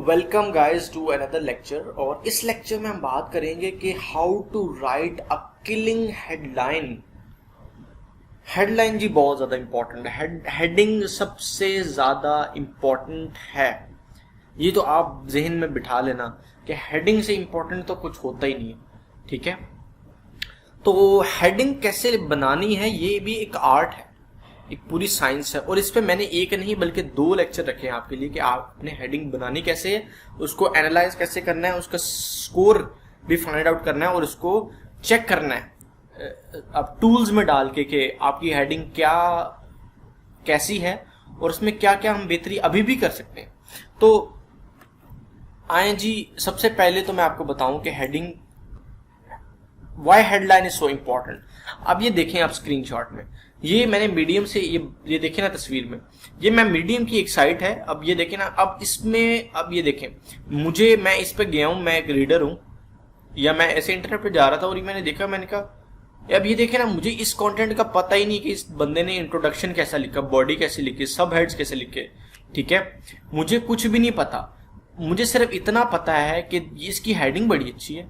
Welcome guys to another lecture. और इस lecture में हम बात करेंगे कि how to write a killing headline. Headline जी बहुत ज़्यादा इम्पोर्टेंट है। हेडिंग सबसे ज़्यादा इम्पोर्टेंट है। ये तो आप जहन में बिठा लेना कि हेडिंग से इम्पोर्टेंट तो कुछ होता ही नहीं है। ठीक है, तो हेडिंग कैसे बनानी है ये भी एक आर्ट है, एक पूरी साइंस है। और इस पे मैंने एक नहीं बल्कि 2 लेक्चर रखे हैं आपके लिए कि आप अपने हेडिंग बनानी कैसे है, उसको एनालाइज कैसे करना है, उसका स्कोर भी फाइंड आउट करना है और उसको चेक करना है अब टूल्स में डाल के कि आपकी हेडिंग क्या कैसी है और उसमें क्या क्या हम बेहतरी अभी भी कर सकते हैं। तो आए जी, सबसे पहले तो मैं आपको बताऊं कि heading why headline is so important. अब ये देखें आप स्क्रीनशॉट में, ये मैंने मीडियम से ये देखें ना तस्वीर में, ये मैं मीडियम की एक साइट है। अब ये देखें ना, अब इसमें अब ये देखें मैं इस पे गया हूं, मैं एक रीडर हूं या मैं ऐसे इंटरनेट पे जा रहा था और मैंने देखा, मैंने कहा अब ये देखें ना, मुझे इस कंटेंट का पता ही नहीं कि इस बंदे ने इंट्रोडक्शन कैसा लिखा, बॉडी कैसे लिखी, सब हेड्स कैसे लिखे। ठीक है, मुझे कुछ भी नहीं पता, मुझे सिर्फ इतना पता है कि इसकी हेडिंग बड़ी अच्छी है,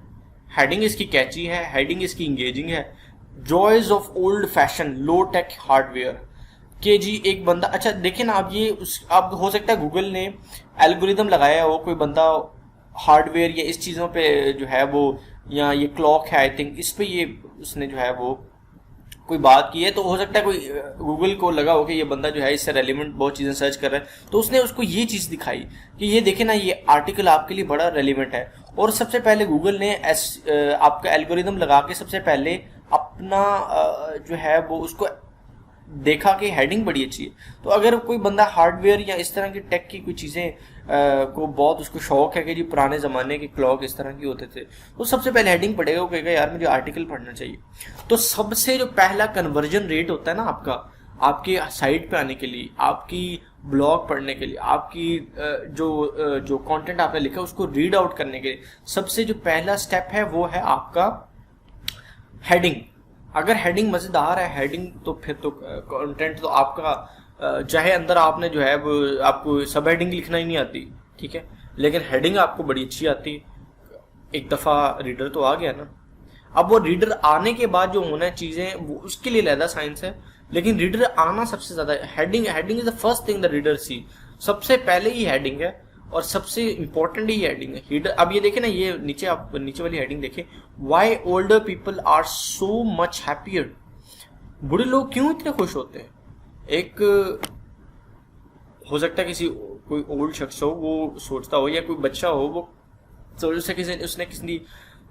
हेडिंग इसकी कैची है, हेडिंग इसकी इंगेजिंग है। Joys of old fashion low tech hardware के जी एक बंदा, अच्छा देखे ना, अब ये अब हो सकता है गूगल ने एल्गोरिदम लगाया हो, कोई बंदा हार्डवेयर या इस चीज़ों पे जो है वो, या ये क्लॉक है आई थिंक, इस पे ये उसने जो है वो कोई बात की है, तो हो सकता है कोई गूगल को लगा हो कि ये बंदा जो है इससे रेलिवेंट बहुत चीज़ें सर्च कर रहा है, तो उसने उसको ये चीज़ दिखाई कि ये देखे ना, ये आर्टिकल आपके लिए बड़ा रेलिवेंट है। और सबसे पहले गूगल ने आपका एल्गोरिदम लगा के सबसे पहले अपना जो है वो उसको देखा कि हेडिंग बड़ी अच्छी है। तो अगर कोई बंदा हार्डवेयर या इस तरह की टेक की कोई चीज़ें को बहुत उसको शौक है कि जी पुराने ज़माने के क्लॉक इस तरह के होते थे, तो सबसे पहले हेडिंग पढ़ेगा, वो कहेगा यार मुझे आर्टिकल पढ़ना चाहिए। तो सबसे जो पहला कन्वर्जन रेट होता है ना आपका, आपके साइट पे आने के लिए, आपकी ब्लॉग पढ़ने के लिए, आपकी जो कंटेंट आपने लिखा उसको रीड आउट करने के लिए, सबसे जो पहला स्टेप है वो है आपका हेडिंग। अगर हेडिंग मज़ेदार है हेडिंग, तो फिर तो कंटेंट तो आपका चाहे अंदर आपने जो है वो आपको सब हेडिंग लिखना ही नहीं आती, ठीक है, लेकिन हेडिंग आपको बड़ी अच्छी आती, एक दफ़ा रीडर तो आ गया ना। अब वो रीडर आने के बाद जो होना है चीज़ें, वो उसके लिए अलग साइंस है, लेकिन रीडर आना सबसे ज़्यादा, heading is the first thing the reader see. सबसे पहले ही हेडिंग है और सबसे इंपॉर्टेंट ही हेडिंग है रीडर। अब ये देखें ना, ये नीचे आप नीचे वाली हेडिंग देखें, why older people are so much happier. बूढ़े लोग क्यों इतने खुश होते हैं। एक हो सकता है किसी कोई ओल्ड शख्स हो, वो सोचता हो, या कोई बच्चा हो, वो सोच से उसने किसी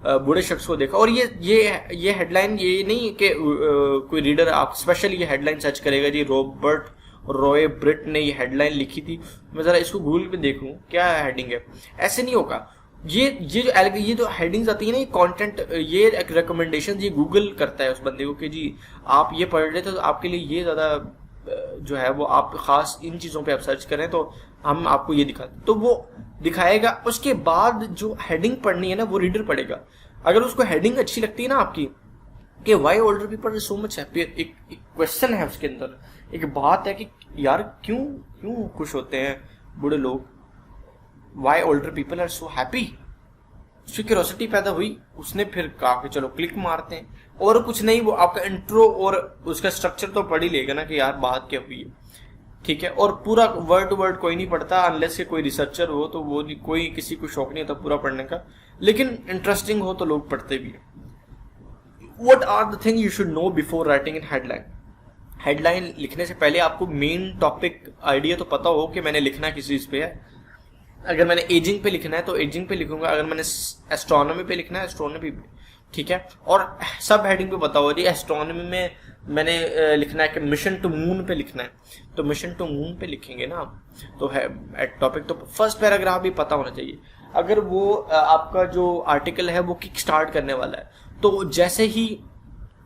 बूढ़े शख्स को देखा। और ये हेडलाइन ये नहीं कि कोई रीडर आप स्पेशल ये हेडलाइन सर्च करेगा जी रॉबर्ट रॉय ब्रिट ने ये हेडलाइन लिखी थी, मैं ज़रा इसको गूगल पे देखूं क्या हेडिंग है, ऐसे नहीं होगा। ये जो हेडिंग्स आती है ना, ये कंटेंट, ये एक रिकमेंडेशन ये गूगल करता है उस बंदे को कि जी आप ये पढ़ रहे थे तो आपके लिए ये ज़्यादा जो है वो, आप खास इन चीज़ों पे आप सर्च करें तो हम आपको ये दिखाते, तो वो दिखाएगा। उसके बाद जो हेडिंग पढ़नी है ना वो रीडर पढ़ेगा। अगर उसको हेडिंग अच्छी लगती है ना आपकी कि why older people are so much happy, एक क्वेश्चन है उसके अंदर, एक बात है कि यार क्यों खुश होते हैं बूढ़े लोग, why older people are so happy, उसकी क्यूरोसिटी पैदा हुई, उसने फिर कहा कि चलो क्लिक मारते हैं। और कुछ नहीं, वो आपका इंट्रो और उसका स्ट्रक्चर तो पढ़ ही लेगा ना कि यार बात क्या हुई है, ठीक है। और पूरा वर्ड टू वर्ड कोई नहीं पढ़ता अनलेस के कोई रिसर्चर हो, तो वो कोई किसी को शौक नहीं होता पूरा पढ़ने का, लेकिन इंटरेस्टिंग हो तो लोग पढ़ते भी हैं। What are the things you should know before writing in headline? Headline लिखने से पहले आपको मेन टॉपिक आइडिया तो पता हो कि मैंने लिखना किस चीज़ पे है। अगर मैंने एजिंग पे लिखना है तो एजिंग पे लिखूंगा, अगर मैंने एस्ट्रोनॉमी पे लिखना है एस्ट्रोनॉमी पे, ठीक है। और सब हेडिंग पे पता हो जी, एस्ट्रोनॉमी में मैंने लिखना है कि मिशन टू मून पे लिखना है, तो मिशन टू मून पे लिखेंगे ना, तो है टॉपिक तो फर्स्ट पैराग्राफ भी पता होना चाहिए। अगर वो आपका जो आर्टिकल है वो किक स्टार्ट करने वाला है, तो जैसे ही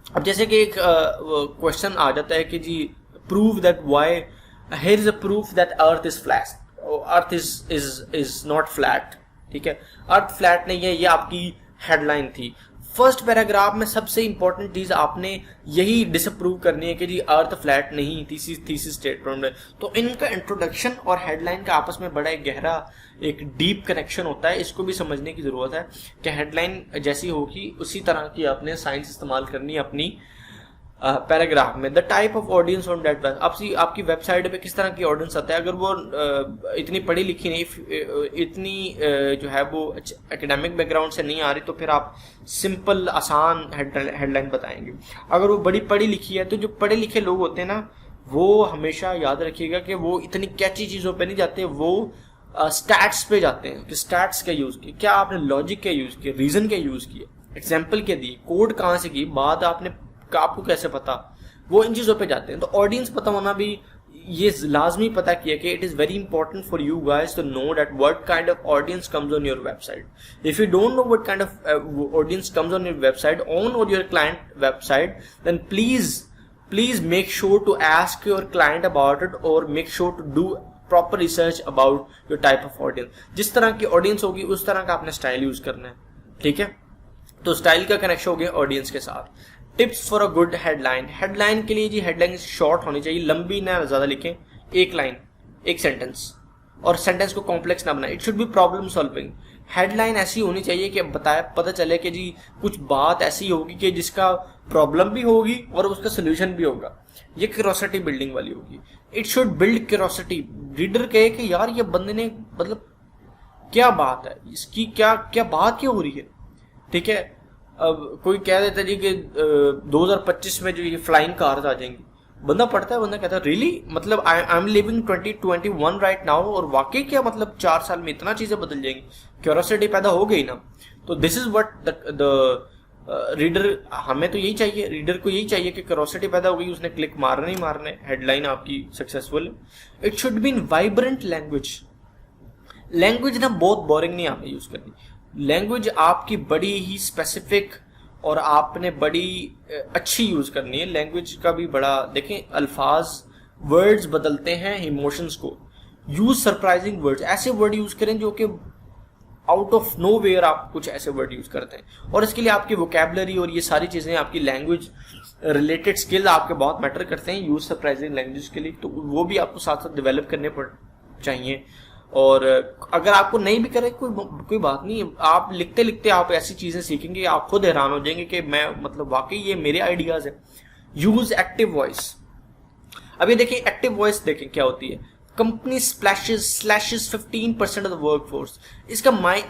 अब जैसे कि एक क्वेश्चन आ जाता है कि जी prove that why, here is a proof that earth is flat, earth is not flat, ठीक है, अर्थ फ्लैट नहीं है, ये आपकी हेडलाइन थी। फर्स्ट पैराग्राफ में सबसे इंपॉर्टेंट चीज आपने यही डिसअप्रूव करनी है कि जी अर्थ फ्लैट नहीं, थीसिस स्टेटमेंट है। तो इनका इंट्रोडक्शन और हेडलाइन का आपस में बड़ा एक गहरा एक डीप कनेक्शन होता है, इसको भी समझने की जरूरत है कि हेडलाइन जैसी होगी उसी तरह की आपने साइंस इस्तेमाल करनी है अपनी पैराग्राफ में। The type of audience on that आपकी वेबसाइट पे किस तरह की ऑडियंस आता है। अगर वो इतनी पढ़ी लिखी नहीं, इतनी जो है वो एकेडमिक बैकग्राउंड से नहीं आ रही, तो फिर आप सिंपल आसान हेडलाइन बताएंगे। अगर वो बड़ी पढ़ी लिखी है, तो जो पढ़े लिखे लोग होते हैं ना, वो हमेशा याद रखिएगा कि वो इतनी कैची चीज़ों पे नहीं जाते, वो स्टैट्स पे जाते हैं कि स्टैट्स का यूज़ किया, क्या आपने लॉजिक के यूज़ किया, रीज़न के यूज़ किए, एग्जाम्पल के दिए, कोड कहाँ से की, बात आपको कैसे पता, वो इन चीज़ों पे जाते हैं। तो ऑडियंस पता होना भी ये लाजमी पता किया कि it is very important for you guys to know that what kind of audience comes on your website. If you don't know what kind of audience comes on your website or your client website, then please make sure to ask your client about it और make sure to do proper research about your type of audience. जिस तरह की audience होगी उस तरह का आपने style use करना है, ठीक है। तो स्टाइल का कनेक्शन हो गया ऑडियंस के साथ। Tips for a good headline. Headline के लिए जी हेडलाइन शॉर्ट होनी चाहिए, लंबी ना ज्यादा लिखें, एक लाइन, एक सेंटेंस, और सेंटेंस को कॉम्प्लेक्स ना बनाए। It should be problem solving. Headline ऐसी होनी चाहिए कि पता चले कि जी कुछ बात ऐसी होगी कि जिसका प्रॉब्लम भी होगी और उसका सोल्यूशन भी होगा। ये क्यूरोसिटी बिल्डिंग वाली होगी। It should build curiosity. Reader कहे कि यार ये बंदे ने मतलब क्या बात है, इसकी क्या बात क्या हो रही है, ठीक है। अब कोई कह देता है जी कि 2025 में जो ये फ्लाइंग कार्स आ जाएंगी, बंदा पढ़ता है, बंदा कहता है रियली, मतलब I am living 2021 right now, और वाकई क्या मतलब 4 साल में इतना चीजें बदल जाएंगी, क्यूरियोसिटी पैदा हो गई ना। तो this is what the reader, हमें तो यही चाहिए, रीडर को यही चाहिए कि क्यूरियोसिटी पैदा हो गई, उसने क्लिक मारने ही मारने, हेडलाइन आपकी सक्सेसफुल है। It should be in vibrant language. Language ना बहुत बोरिंग नहीं आपने यूज करनी, लैंग्वेज आपकी बड़ी ही स्पेसिफिक और आपने बड़ी अच्छी यूज करनी है। लैंग्वेज का भी बड़ा देखें, अल्फाज वर्ड्स बदलते हैं इमोशंस को। यूज सरप्राइजिंग वर्ड्स, ऐसे वर्ड यूज करें जो कि आउट ऑफ नो वेयर आप कुछ ऐसे वर्ड यूज करते हैं, और इसके लिए आपकी वोकैबुलरी और ये सारी चीजें, आपकी लैंग्वेज रिलेटेड स्किल आपके बहुत मैटर करते हैं यूज सरप्राइजिंग लैंग्वेज के लिए। तो वो भी आपको साथ साथ डेवलप करने चाहिए। और अगर आपको नहीं भी करे कोई बात नहीं, आप लिखते लिखते आप ऐसी चीजें सीखेंगे, आप खुद हैरान हो जाएंगे कि मैं मतलब वाकई ये मेरे आइडियाज है। Use active voice. अभी देखिए एक्टिव वॉइस देखें क्या होती है। Company slashes 15% of the work force.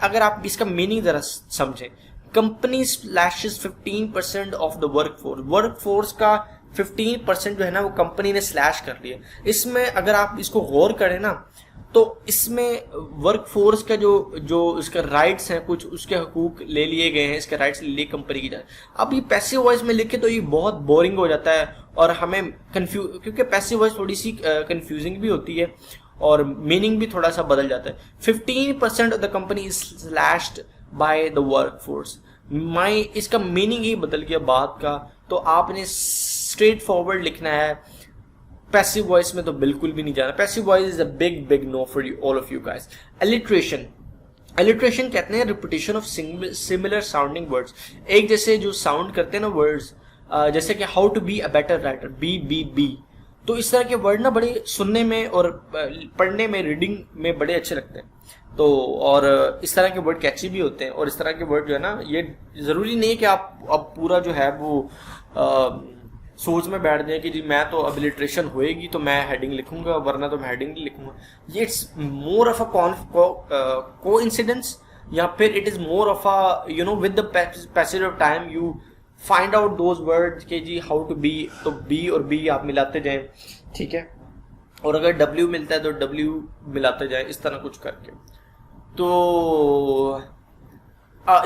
अगर आप इसका मीनिंग जरा समझें, company slashes 15% of the work force का 15% जो है ना वो कंपनी ने स्लैश कर लिया। इसमें अगर आप इसको गौर करें ना, तो इसमें वर्क फोर्स का जो इसका राइट्स हैं, कुछ उसके हकूक ले लिए गए हैं, इसके राइट्स ले लिए कंपनी की जाए। अब ये पैसिव वॉइस में लिखे तो ये बहुत बोरिंग हो जाता है और हमें क्योंकि पैसिव वॉइस थोड़ी सी कंफ्यूजिंग भी होती है और मीनिंग भी थोड़ा सा बदल जाता है। 15% of the company is slashed by the work force. इसका मीनिंग ही बदल गया बात का। तो आपने स्ट्रेट फॉरवर्ड लिखना है। पैसिव वॉइस में तो बिल्कुल भी नहीं जाना। Passive voice is a big no for you all of you guys. Alliteration कहते हैं repetition of similar sounding words. एक जैसे जो साउंड करते हैं ना वर्ड्स, जैसे कि how to be a better writer, B. तो इस तरह के वर्ड ना बड़े सुनने में और पढ़ने में, रीडिंग में बड़े अच्छे लगते हैं। तो और इस तरह के वर्ड कैची भी होते हैं। और इस तरह के वर्ड जो है ना, ये जरूरी नहीं है कि आप अब पूरा जो है वो सोच में बैठ जाए कि जी मैं तो अब लिटरेशन होएगी तो मैं हेडिंग लिखूंगा, वरना तो मैं हेडिंग नहीं लिखूंगा। ये it's more of a coincidence, या फिर it is more of a with the passage of time you find out those words के जी हाउ टू बी, तो बी और बी आप मिलाते जाएं, ठीक है। और अगर डब्ल्यू मिलता है तो डब्ल्यू मिलाते जाएं, इस तरह कुछ करके। तो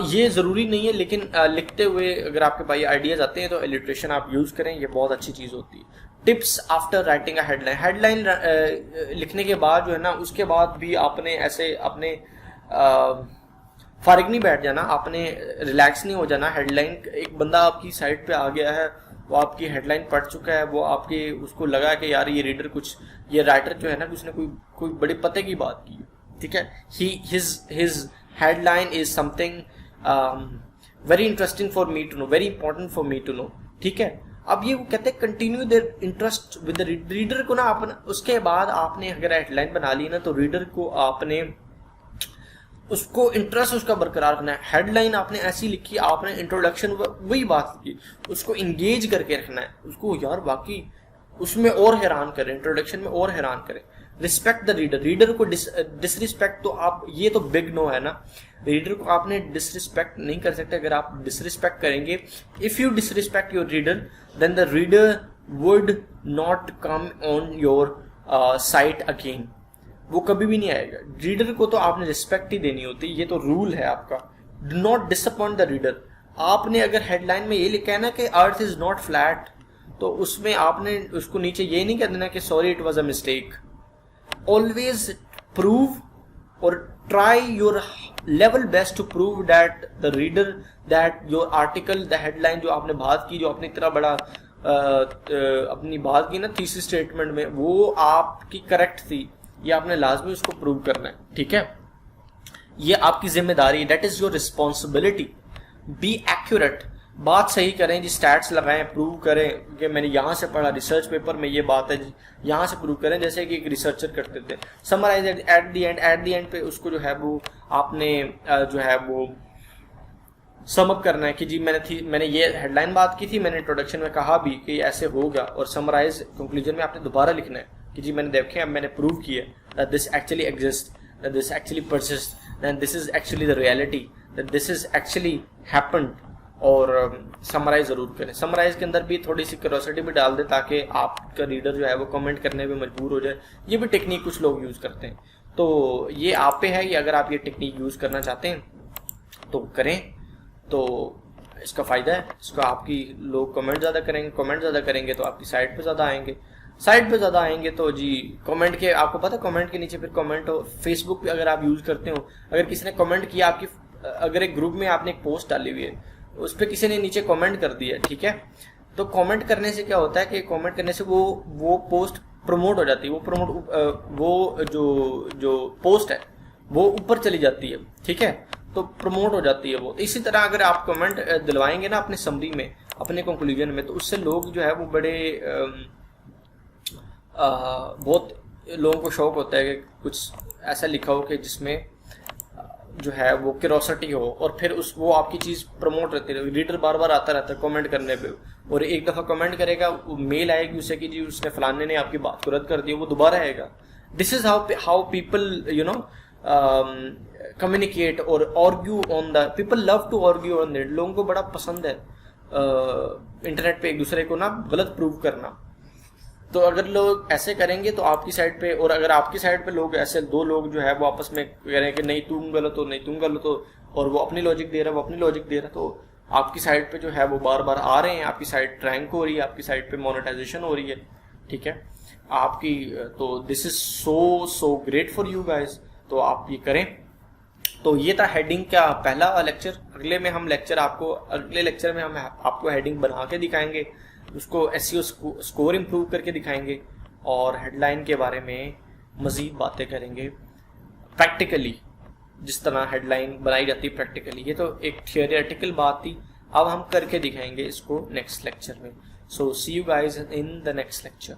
ये ज़रूरी नहीं है, लेकिन लिखते हुए अगर आपके पास आइडियाज़ आते हैं तो इलिट्रेशन आप यूज़ करें, ये बहुत अच्छी चीज़ होती है। Tips after writing a headline लिखने के बाद जो है ना, उसके बाद भी आपने ऐसे अपने फारिग नहीं बैठ जाना, आपने रिलैक्स नहीं हो जाना। हेडलाइन, एक बंदा आपकी साइट पे आ गया है, वो आपकी हेडलाइन पढ़ चुका है, वो आपके उसको लगा कि यार ये रीडर कुछ, ये राइटर जो है ना उसने कोई बड़े पते की बात की, ठीक है। His headline is something very interesting for me to know, very important for me to know, ठीक है। अब ये वो कहते हैं continue their interest with the reader को ना, आपने उसके बाद आपने अगर हेडलाइन बना ली ना, तो रीडर को आपने उसको इंटरेस्ट उसका बरकरार रखना है। हेडलाइन आपने ऐसी लिखी, आपने इंट्रोडक्शन वही बात की, उसको इंगेज करके रखना है, उसको यार बाकी उसमें और हैरान करें, इंट्रोडक्शन में और हैरान करें। रिस्पेक्ट द रीडर, रीडर को डिसरिस्पेक्ट तो आप, ये तो बिग नो है ना, रीडर को आपने डिसरिस्पेक्ट नहीं कर सकते। अगर आप डिसरिस्पेक्ट करेंगे, if you disrespect your reader, then the reader would not come on your site again, वो कभी भी नहीं आएगा। रीडर को तो आपने रिस्पेक्ट ही देनी होती है, ये तो रूल है आपका। Do not disappoint the reader. आपने अगर हेडलाइन में ये लिखा है ना कि अर्थ इज नॉट फ्लैट, तो उसमें आपने उसको नीचे ये नहीं कह देना कि sorry it was a mistake. Always prove और try your level best to prove that the reader, that your article, the headline जो आपने बात की, जो आपने इतना बड़ा अपनी बात की ना थीसिस स्टेटमेंट में, वो आपकी करेक्ट थी, ये आपने लाजमी उसको प्रूव करना है, ठीक है। ये आपकी जिम्मेदारी, that is your responsibility. Be accurate, बात सही करें जी, स्टैट्स लगाएं, प्रूव करें कि मैंने यहाँ से पढ़ा, रिसर्च पेपर में ये बात है जी, यहाँ से प्रूव करें, जैसे कि एक रिसर्चर करते थे। समराइज एट द एंड पे उसको जो है वो आपने जो है वो समअप करना है कि जी मैंने ये हेडलाइन बात की थी, मैंने इंट्रोडक्शन में कहा भी कि ऐसे होगा, और समराइज कंक्लूजन में आपने दोबारा लिखना है कि जी मैंने देखे, अब मैंने प्रूव किया that this actually exist, that this actually persist, that this is actually the reality, that this is actually happened. और समराइज जरूर करें। समराइज के अंदर भी थोड़ी सी क्यूरियोसिटी भी डाल दे ताकि आपका रीडर जो है वो कमेंट करने में मजबूर हो जाए। ये भी टेक्निक कुछ लोग यूज करते हैं, तो ये आप पे है कि अगर आप ये टेक्निक यूज करना चाहते हैं तो करें, तो इसका फायदा है, इसका आपकी लोग कमेंट ज़्यादा करेंगे, कमेंट ज़्यादा करेंगे तो आपकी साइट पे ज़्यादा आएंगे, साइट पे ज़्यादा आएंगे तो जी कमेंट के, आपको पता है कमेंट के नीचे फिर कमेंट हो। फेसबुक पे अगर आप यूज़ करते हो, अगर किसी ने कमेंट किया आपकी, अगर एक ग्रुप में आपने एक पोस्ट डाली हुई है, उस पर किसी ने नीचे कमेंट कर दिया, ठीक है, तो कमेंट करने से क्या होता है कि कमेंट करने से वो पोस्ट प्रमोट हो जाती है, वो जो पोस्ट है वो ऊपर चली जाती है, ठीक है, तो प्रमोट हो जाती है वो। इसी तरह अगर आप कमेंट दिलवाएंगे ना अपने समरी में, अपने कंक्लूजन में, तो उससे लोग जो है वो बड़े बहुत लोगों को शौक होता है कि कुछ ऐसा लिखा हो कि जिसमें जो है वो क्यूरोसिटी हो, और फिर वो आपकी चीज़ प्रमोट रहती है। रीडर बार बार आता रहता है कमेंट करने पे, और एक दफ़ा कमेंट करेगा, मेल आएगी उसे कि जी उसने फलाने ने आपकी बात को रद्द कर दिया, वो दोबारा आएगा। This is how people you know communicate और argue on the, people love to argue on that. लोगों को बड़ा पसंद है इंटरनेट पे एक दूसरे को ना गलत प्रूव करना। तो अगर लोग ऐसे करेंगे तो आपकी साइड पे, और अगर आपकी साइड पे लोग ऐसे दो लोग जो है वो आपस में कह रहे हैं कि नहीं तुम गलत हो, नहीं तुम गलत हो, और वो अपनी लॉजिक दे रहा है, वो अपनी लॉजिक दे रहा है, तो आपकी साइड पे जो है वो बार बार आ रहे हैं, आपकी साइड रैंक हो रही है, आपकी साइड पे मोनेटाइजेशन हो रही है, ठीक है आपकी। तो this is so great for you guys, तो आप ये करें। तो ये था हेडिंग का पहला लेक्चर। अगले लेक्चर में हम आपको हेडिंग बना के दिखाएंगे, उसको एसईओ स्कोर इम्प्रूव करके दिखाएंगे, और हेडलाइन के बारे में मज़ीद बातें करेंगे प्रैक्टिकली, जिस तरह हेडलाइन बनाई जाती है प्रैक्टिकली। ये तो एक थियोरेटिकल बात थी, अब हम करके दिखाएंगे इसको नेक्स्ट लेक्चर में। So see you guys in the next lecture.